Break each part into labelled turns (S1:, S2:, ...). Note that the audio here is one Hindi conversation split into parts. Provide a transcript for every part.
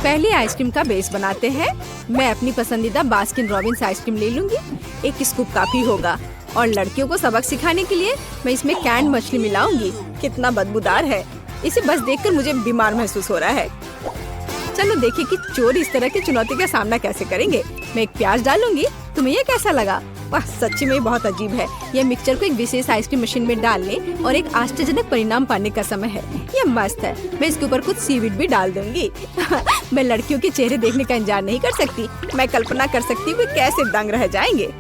S1: पहले आइसक्रीम का बेस बनाते हैं। मैं अपनी पसंदीदा बास्किन रॉबिन्स आइसक्रीम ले लूंगी। 1 स्कूप काफी होगा। और लड़कियों को सबक सिखाने के लिए मैं इसमें कैंड मछली मिलाऊंगी। कितना बदबूदार है, इसे बस देखकर मुझे बीमार महसूस हो रहा है। चलो देखिए कि चोर इस तरह की चुनौती का सामना कैसे करेंगे। मैं एक प्याज डालूंगी। तुम्हें ये कैसा लगा? वाह, सच्ची में बहुत अजीब है। यह मिक्सचर को एक विशेष आइसक्रीम मशीन में डालने और एक आश्चर्यजनक परिणाम पाने का समय है। यह मस्त है। मैं इसके ऊपर कुछ सीवीड भी डाल दूंगी। मैं लड़कियों के चेहरे देखने का इंतजार नहीं कर सकती। मैं कल्पना कर सकती हूँ कैसे दंग रह जाएंगे।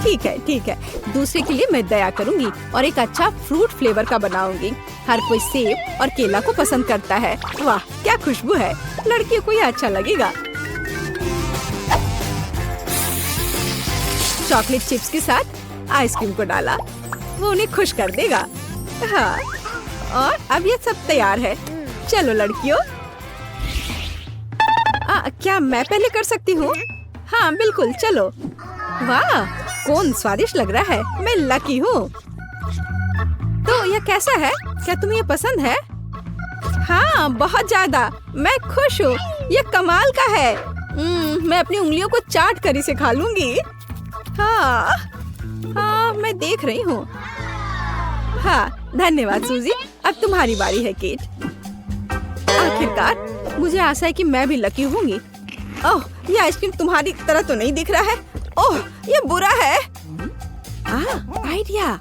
S1: ठीक है। दूसरे के लिए मैं दया करूंगी और एक अच्छा फ्रूट फ्लेवर का बनाऊंगी। हर कोई सेब और केला को पसंद करता है। वाह, क्या खुशबू है। लड़कियों को यह अच्छा लगेगा। चॉकलेट चिप्स के साथ आइसक्रीम को डाला, वो उन्हें खुश कर देगा। हाँ, और अब ये सब तैयार है। चलो लड़कियों। क्या मैं पहले कर सकती हूँ? हाँ बिल्कुल, चलो। वाह, कौन स्वादिष्ट लग रहा है। मैं लकी हूँ। तो यह कैसा है? क्या तुम्हें ये पसंद है? हाँ, बहुत ज्यादा। मैं खुश हूँ। यह कमाल का है। मैं अपनी उंगलियों को चाट कर इसे खा लूंगी। हाँ, मैं देख रही हूँ। हाँ, धन्यवाद सूजी। अब तुम्हारी बारी है केट। आखिरकार मुझे आशा है कि मैं भी लकी होंगी। ओह, ये आइसक्रीम तुम्हारी तरह तो नहीं दिख रहा है। ओह, ये बुरा है। आइडिया।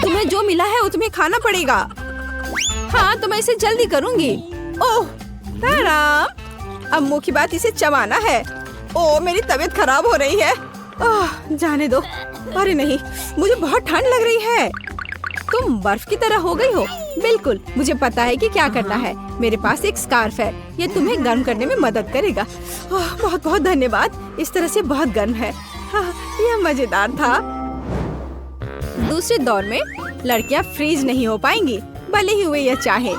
S1: तुम्हें जो मिला है वो तुम्हें खाना पड़ेगा। हाँ, तो मैं इसे जल्दी करूंगी। ओह राम, अब मुख्य बात इसे चबाना है। ओह, मेरी तबीयत खराब हो रही है। ओह, जाने दो। अरे नहीं, मुझे बहुत ठंड लग रही है। तुम बर्फ की तरह हो गई हो। बिल्कुल, मुझे पता है कि क्या करना है। मेरे पास एक स्कार्फ है। ये तुम्हें गर्म करने में मदद करेगा। बहुत बहुत धन्यवाद। इस तरह से बहुत गर्म है। यह मजेदार था। दूसरे दौर में लड़कियां फ्रीज नहीं हो पाएंगी, भले ही वे यह चाहे।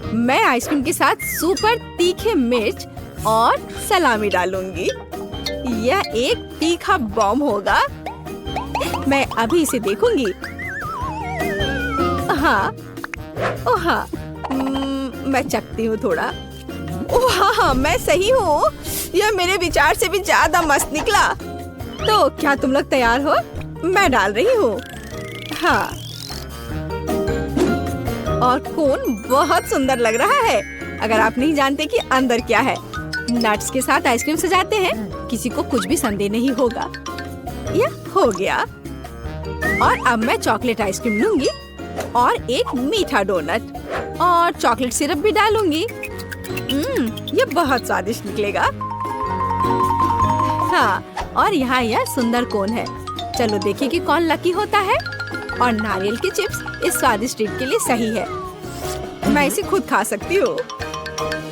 S1: मैं आइसक्रीम के साथ सुपर तीखे मिर्च और सलामी डालूंगी। यह एक तीखा बॉम्ब होगा। मैं अभी इसे देखूंगी। हाँ, ओह हाँ, मैं चखती हूँ थोड़ा। ओह हाँ, मैं सही हूँ। यह मेरे विचार से भी ज्यादा मस्त निकला। तो क्या तुम लोग तैयार हो? मैं डाल रही हूँ। हाँ, और कोन बहुत सुंदर लग रहा है। अगर आप नहीं जानते कि अंदर क्या है। नट्स के साथ आइसक्रीम सजाते हैं, किसी को कुछ भी संदेह नहीं होगा। यह हो गया। और अब मैं चॉकलेट आइसक्रीम लूंगी और एक मीठा डोनट और चॉकलेट सिरप भी डालूंगी। ये बहुत स्वादिष्ट निकलेगा। हाँ, और यहाँ यह सुंदर कोन है। चलो देखिए कि कौन लकी होता है। और नारियल की चिप्स इस स्वादिष्ट ट्रीट के लिए सही है। मैं इसे खुद खा सकती हूँ।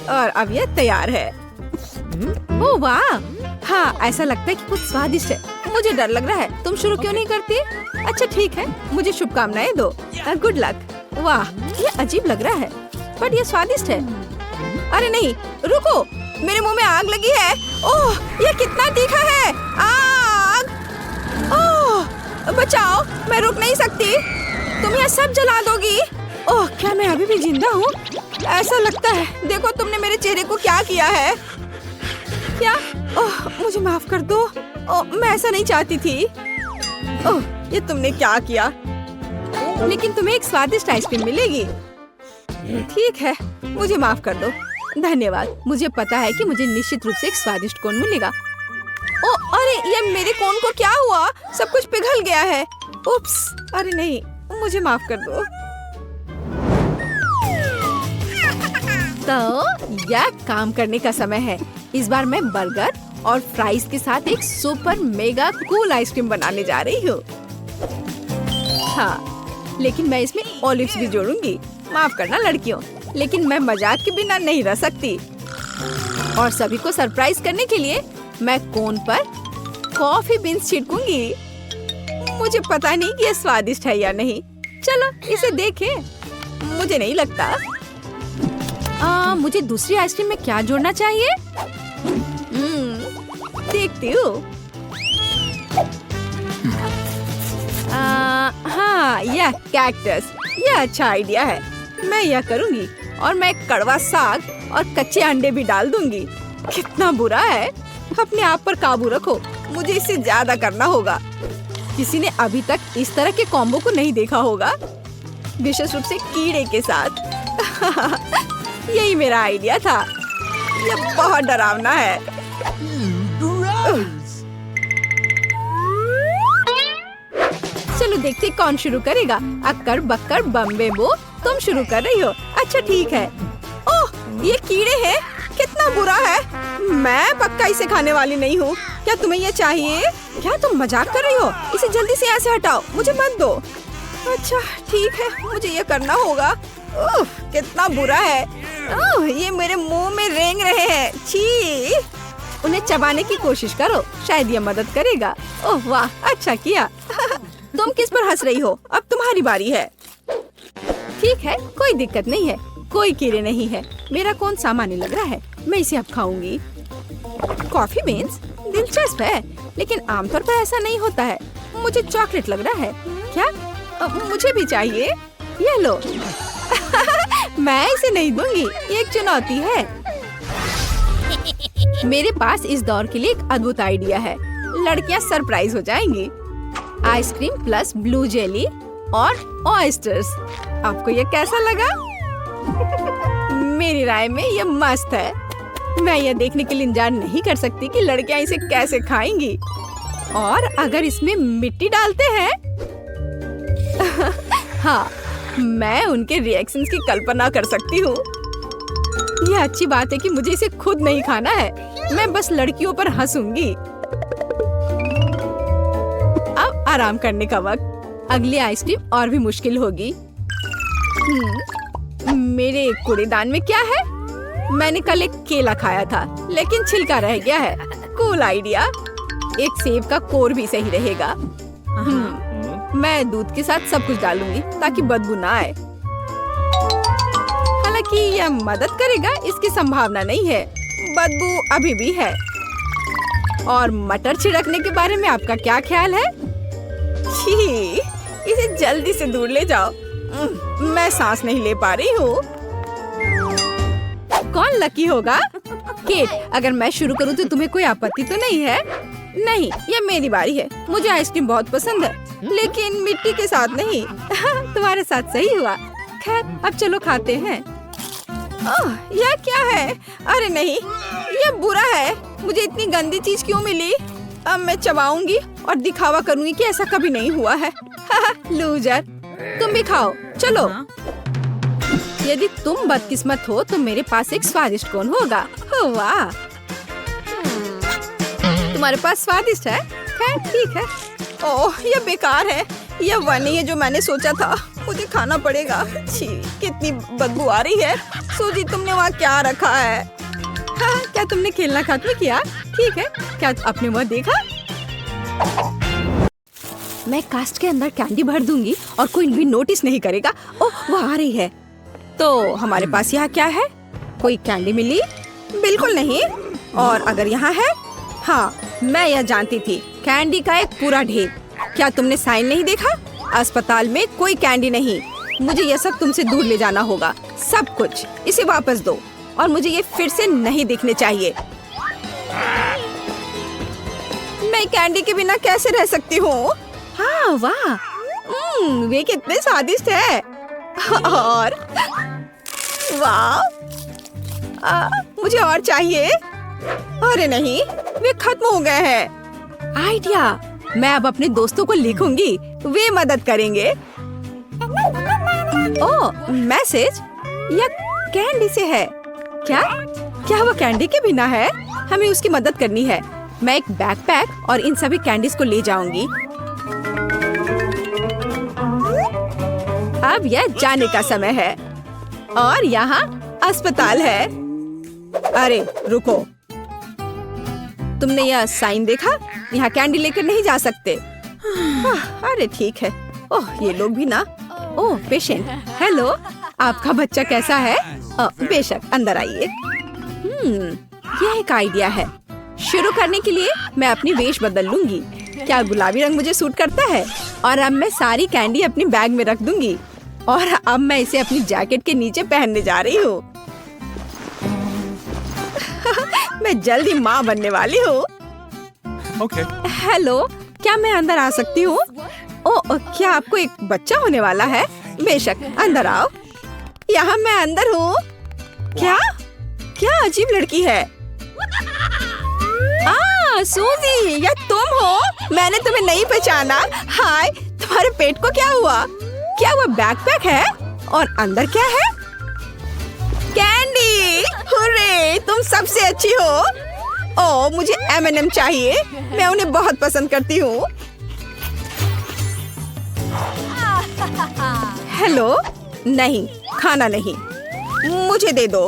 S1: और अब यह तैयार है। ओह वाह, हाँ, ऐसा लगता है कि कुछ स्वादिष्ट है। मुझे डर लग रहा है। तुम शुरू क्यों नहीं करती? अच्छा ठीक है, मुझे शुभकामनाएं दो। Good luck. वाह, ये अजीब लग रहा है, बट ये स्वादिष्ट है। अरे नहीं, रुको, मेरे मुंह में आग लगी है। ओह, ये कितना तीखा है। आग! ओह, बचाओ, मैं रुक नहीं सकती। तुम यह सब जला दोगी। ओह, क्या मैं अभी भी जिंदा हूँ? ऐसा लगता है। देखो तुमने मेरे चेहरे को क्या किया है। क्या? ओह, मुझे माफ कर दो। ओह, मैं ऐसा नहीं चाहती थी। ओह, ये तुमने क्या किया? लेकिन तुम्हें एक स्वादिष्ट आइसक्रीम मिलेगी। ठीक है, मुझे माफ कर दो। धन्यवाद। मुझे पता है कि मुझे निश्चित रूप से एक स्वादिष्ट कोन मिलेगा। ओह, अरे ये मेरे कोन को क्या हुआ? सब कुछ पिघल गया है। उप्स, अरे नहीं, मुझे माफ कर दो। तो यह काम करने का समय है। इस बार मैं बर्गर और फ्राइज के साथ एक सुपर मेगा कूल आइसक्रीम बनाने जा रही हूँ। हाँ, लेकिन मैं इसमें ऑलिव्स भी जोड़ूंगी। माफ करना लड़कियों, लेकिन मैं मजाक के बिना नहीं रह सकती। और सभी को सरप्राइज करने के लिए मैं कोन पर कॉफी बीन्स छिड़कूंगी। मुझे पता नहीं कि ये स्वादिष्ट है या नहीं। चलो इसे देखें। मुझे नहीं लगता। मुझे दूसरी आइसक्रीम में क्या जोड़ना चाहिए? देखती हूँ। हाँ, यह कैक्टस। यह अच्छा आइडिया है। मैं यह करूँगी। और मैं कड़वा साग और कच्चे अंडे भी डाल दूंगी। कितना बुरा है। अपने आप पर काबू रखो, मुझे इससे ज्यादा करना होगा। किसी ने अभी तक इस तरह के कॉम्बो को नहीं देखा होगा, विशेष रूप से कीड़े के साथ। यही मेरा आइडिया था। यह बहुत डरावना है। चलो देखते कौन शुरू करेगा। अक्कर बक्कर बम्बे बो, तुम शुरू कर रही हो। अच्छा ठीक है। ओह, ये कीड़े हैं। कितना बुरा है। मैं पक्का इसे खाने वाली नहीं हूँ। क्या तुम्हें ये चाहिए? क्या तुम मजाक कर रही हो? इसे जल्दी से यहाँ से हटाओ, मुझे मत दो। अच्छा ठीक है, मुझे ये करना होगा। ओह, कितना बुरा है। ओह, ये मेरे मुंह में रेंग रहे हैं। छी, उन्हें चबाने की कोशिश करो, शायद ये मदद करेगा। ओह वाह, अच्छा किया। तुम किस पर हंस रही हो? अब तुम्हारी बारी है। ठीक है, कोई दिक्कत नहीं है। कोई कीड़े नहीं है। मेरा कौन सामान्य लग रहा है। मैं इसे अब खाऊंगी। कॉफी बीन्स दिलचस्प है, लेकिन आमतौर पर ऐसा नहीं होता है। मुझे चॉकलेट लग रहा है। क्या? मुझे भी चाहिए। ये लो। मैं इसे नहीं दूंगी, ये एक चुनौती है। मेरे पास इस दौर के लिए एक अद्भुत आइडिया है। लड़कियां सरप्राइज हो जाएंगी। आइसक्रीम प्लस ब्लू जेली और ऑयस्टर्स। आपको ये कैसा लगा? मेरी राय में ये मस्त है। मैं यह देखने के लिए इंतजार नहीं कर सकती कि लड़कियां इसे कैसे खाएंगी। और अगर इसमें मिट्टी डालते हैं हाँ, मैं उनके रिएक्शंस की कल्पना कर सकती हूँ। यह अच्छी बात है कि मुझे इसे खुद नहीं खाना है। मैं बस लड़कियों पर हंसूंगी। अब आराम करने का वक्त। अगली आइसक्रीम और भी मुश्किल होगी। मेरे कूड़ेदान में क्या है? मैंने कल एक केला खाया था, लेकिन छिलका रह गया है। Cool idea. एक सेब का कोर भी सही रहेगा। मैं दूध के साथ सब कुछ डालूंगी ताकि बदबू ना आए। हालांकि यह मदद करेगा इसकी संभावना नहीं है। बदबू अभी भी है। और मटर छिड़कने के बारे में आपका क्या ख्याल है? छी, इसे जल्दी से दूर ले जाओ। मैं सांस नहीं ले पा रही हूँ। कौन लकी होगा? केट, अगर मैं शुरू करूँ तो तुम्हें कोई आपत्ति तो नहीं है? नहीं, ये मेरी बारी है। मुझे आइसक्रीम बहुत पसंद है, लेकिन मिट्टी के साथ नहीं। तुम्हारे साथ सही हुआ। खैर, अब चलो खाते हैं। ओह, यह क्या है? अरे नहीं, यह बुरा है। मुझे इतनी गंदी चीज क्यों मिली? अब मैं चबाऊंगी और दिखावा करूंगी कि ऐसा कभी नहीं हुआ है। लूजर, तुम भी खाओ। चलो। यदि तुम बदकिस्मत हो तो मेरे पास एक स्वादिष्ट कोन होगा। वाह, तुम्हारे पास स्वादिष्ट है। खैर ठीक है। ओह, यह बेकार है। यह वह नहीं है जो मैंने सोचा था। मुझे खाना पड़ेगा। छी, कितनी बदबू आ रही है। सूजी, तुमने वहाँ क्या रखा है? हाँ, क्या तुमने खेलना खत्म किया? ठीक है, क्या आपने वह देखा? मैं कास्ट के अंदर कैंडी भर दूंगी और कोई भी नोटिस नहीं करेगा। ओह, वह आ रही है। तो हमारे पास यहाँ क्या है? कोई कैंडी मिली? बिल्कुल नहीं। और अगर यहाँ है? हाँ, मैं यह जानती थी। कैंडी का एक पूरा ढेर। क्या तुमने साइन नहीं देखा? अस्पताल में कोई कैंडी नहीं। मुझे यह सब तुमसे दूर ले जाना होगा। सब कुछ। इसे वापस दो और मुझे ये फिर से नहीं दिखने चाहिए। मैं कैंडी के बिना कैसे रह सकती हूँ? हाँ, वाह, वे कितने स्वादिष्ट है। और वाह, मुझे और चाहिए। अरे नहीं, वे खत्म हो गए हैं। आइडिया, मैं अब अपने दोस्तों को लिखूंगी, वे मदद करेंगे। ओह, मैसेज, यह कैंडी से है। क्या वह कैंडी के बिना है? हमें उसकी मदद करनी है। मैं एक बैकपैक और इन सभी कैंडीज को ले जाऊंगी। अब यह जाने का समय है और यहाँ अस्पताल है। अरे रुको, तुमने यह साइन देखा? यहाँ कैंडी लेकर नहीं जा सकते। अरे ठीक है। ओह, ये लोग भी ना। ओह, पेशेंट, हेलो, आपका बच्चा कैसा है? बेशक, अंदर आइए। यह एक आइडिया है। शुरू करने के लिए मैं अपनी वेश बदल लूंगी। क्या गुलाबी रंग मुझे सूट करता है? और अब मैं सारी कैंडी अपनी बैग में रख दूंगी और अब मैं इसे अपनी जैकेट के नीचे पहनने जा रही हूँ। मैं जल्दी माँ बनने वाली हूँ।
S2: Okay.
S1: हेलो, क्या मैं अंदर आ सकती हूँ? ओह, क्या आपको एक बच्चा होने वाला है? बेशक, अंदर आओ। यहाँ मैं अंदर हूँ। क्या? क्या अजीब लड़की है। सूजी, यह तुम हो? मैंने तुम्हें नहीं पहचाना। हाय, तुम्हारे पेट को क्या हुआ? क्या वो बैकपैक है? और अंदर क्या है? कैंडी! हुर्रे, तुम सबसे अच्छी हो। ओह, मुझे M&M चाहिए। मैं उन्हें बहुत पसंद करती हूँ। हेलो, नहीं, खाना नहीं। मुझे दे दो।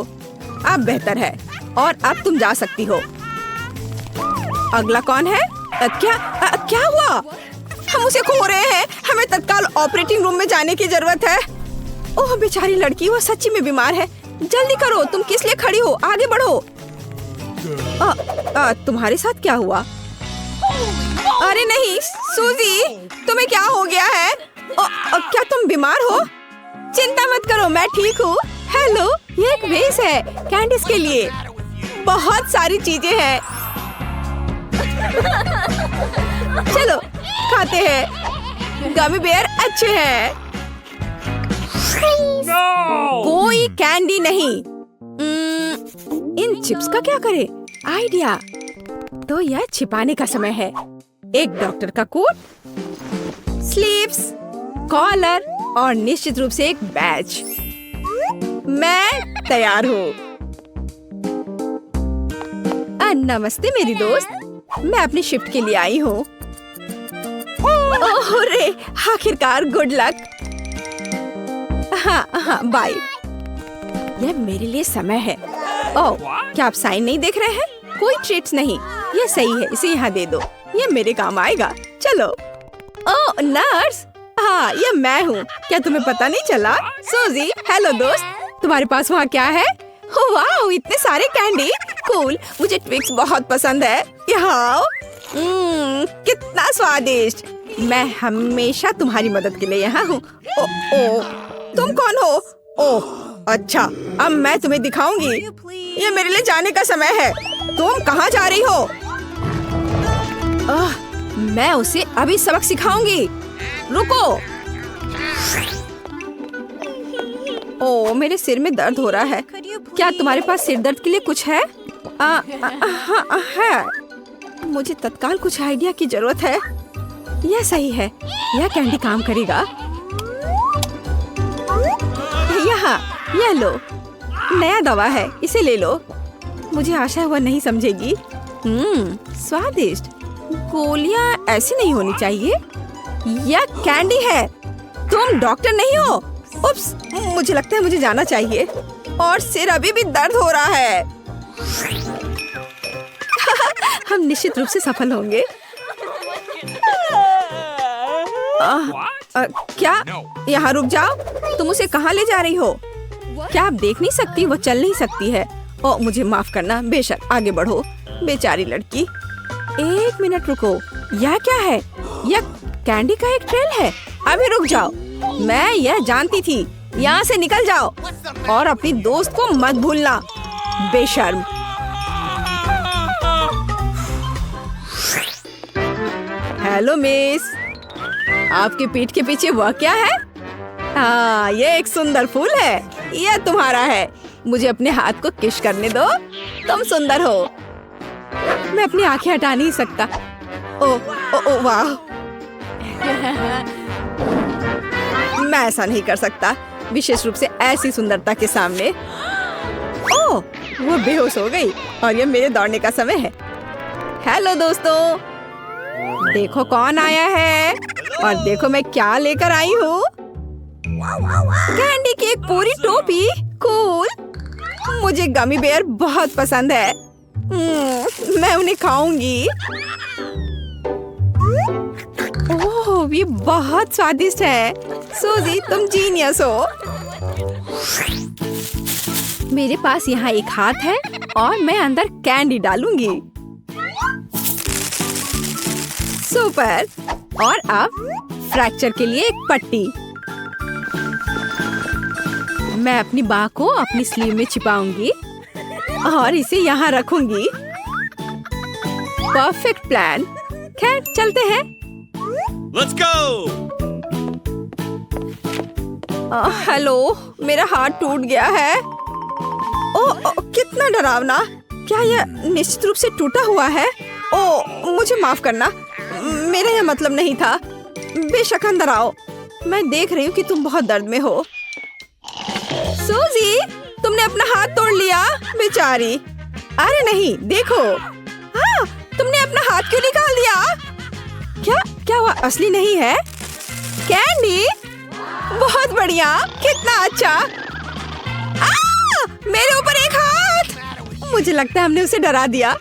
S1: अब बेहतर है और अब तुम जा सकती हो। अगला कौन है? क्या हुआ? हम उसे खो रहे हैं। हमें तत्काल ऑपरेटिंग रूम में जाने की जरूरत है। ओह बेचारी लड़की, वो सच्ची में बीमार है। जल्दी करो, तुम किस लिए खड़ी हो? आगे बढ़ो। तुम्हारे साथ क्या हुआ? अरे नहीं, सूजी, तुम्हें क्या हो गया है? क्या तुम बीमार हो? चिंता मत करो, मैं ठीक हूँ। हेलो, ये एक वेस है कैंडिस के लिए। बहुत सारी चीजें हैं। चलो खाते हैं। गमी बेयर अच्छे हैं। कोई कैंडी नहीं। इन चिप्स का क्या करे? आइडिया। तो यह छिपाने का समय है। एक डॉक्टर का कोट, स्लीव्स, कॉलर और निश्चित रूप से एक बैज। मैं तैयार हूँ। नमस्ते मेरी दोस्त, मैं अपनी शिफ्ट के लिए आई हूँ। ओह रे, आखिरकार, गुड लक। हाँ, बाय। यह मेरे लिए समय है। ओह, क्या आप साइन नहीं देख रहे हैं? कोई ट्रीट्स नहीं। यह सही है, इसे यहाँ दे दो। यह मेरे काम आएगा। चलो। ओह नर्स, हाँ, यह मैं हूँ। क्या तुम्हें पता नहीं चला? सूजी, हेलो दोस्त, तुम्हारे पास वहाँ क्या है? वाह, इतने सारे कैंडी। कूल, मुझे ट्विक्स बहुत पसंद है। यहाँ कितना स्वादिष्ट। मैं हमेशा तुम्हारी मदद के लिए यहाँ हूँ। ओह, तुम कौन हो? ओह अच्छा, अब मैं तुम्हें दिखाऊंगी। ये मेरे लिए जाने का समय है। तुम कहाँ जा रही हो? मैं उसे अभी सबक सिखाऊंगी। रुको। ओह, मेरे सिर में दर्द हो रहा है। क्या तुम्हारे पास सिर दर्द के लिए कुछ है? हाँ, है। मुझे तत्काल कुछ आइडिया की जरूरत है। यह सही है, यह कैंडी काम करेगा। यहाँ, यह लो, नया दवा है, इसे ले लो। मुझे आशा है वह नहीं समझेगी। स्वादिष्ट। गोलियां ऐसी नहीं होनी चाहिए। यह कैंडी है। तुम डॉक्टर नहीं हो? उप्स, मुझे लगता है मुझे जाना चाहिए। और सिर अभी भी दर्द हो रहा है। हम निश्चित रूप से सफल होंगे। क्या? यहाँ रुक जाओ। तुम उसे कहाँ ले जा रही हो? क्या आप देख नहीं सकती? वो चल नहीं सकती है। ओ, मुझे माफ करना। बेशक, आगे बढ़ो। बेचारी लड़की। एक मिनट रुको। यह क्या है? यह कैंडी का एक ट्रेल है। अभी रुक जाओ। मैं यह जानती थी। यहाँ से निकल जाओ और अपनी दोस्त को मत भूलना, बेशर्म। हेलो मिस, आपके पीठ के पीछे वह क्या है? हाँ, ये एक सुंदर फूल है। यह तुम्हारा है। मुझे अपने हाथ को किस करने दो। तुम सुंदर हो। मैं अपनी आंखें हटा नहीं सकता। ओ वाह। मैं ऐसा नहीं कर सकता, विशेष रूप से ऐसी सुंदरता के सामने। ओह, वो बेहोश हो गई और ये मेरे दौड़ने का समय है। हेलो दोस्तों, देखो कौन आया है और देखो मैं क्या लेकर आई हूँ। कैंडी की एक पूरी टोपी। कूल। मुझे गमी बेयर बहुत पसंद है। मैं उन्हें खाऊंगी। ओह, ये बहुत स्वादिष्ट है। सूजी, तुम जीनियस हो। मेरे पास यहाँ एक हाथ है और मैं अंदर कैंडी डालूंगी। सुपर। और अब फ्रैक्चर के लिए एक पट्टी। मैं अपनी बाह को अपनी स्लीव में छिपाऊंगी और इसे यहाँ रखूंगी। Perfect plan. खैर चलते हैं।
S3: Let's go!
S1: हेलो, मेरा हाथ टूट गया है। कितना डरावना। क्या यह निश्चित रूप से टूटा हुआ है? मुझे माफ करना, मेरा यह मतलब नहीं था। बेशक अंदर आओ। मैं देख रही हूँ कि तुम बहुत दर्द में हो। सूजी, तुमने अपना हाथ तोड़ लिया, बेचारी। अरे नहीं, देखो। हाँ, तुमने अपना हाथ क्यों निकाल दिया? क्या वह असली नहीं है? कैंडी, बहुत बढ़िया, कितना अच्छा। मेरे ऊपर एक हाथ। मुझे लगता है हमने उसे डरा दिया।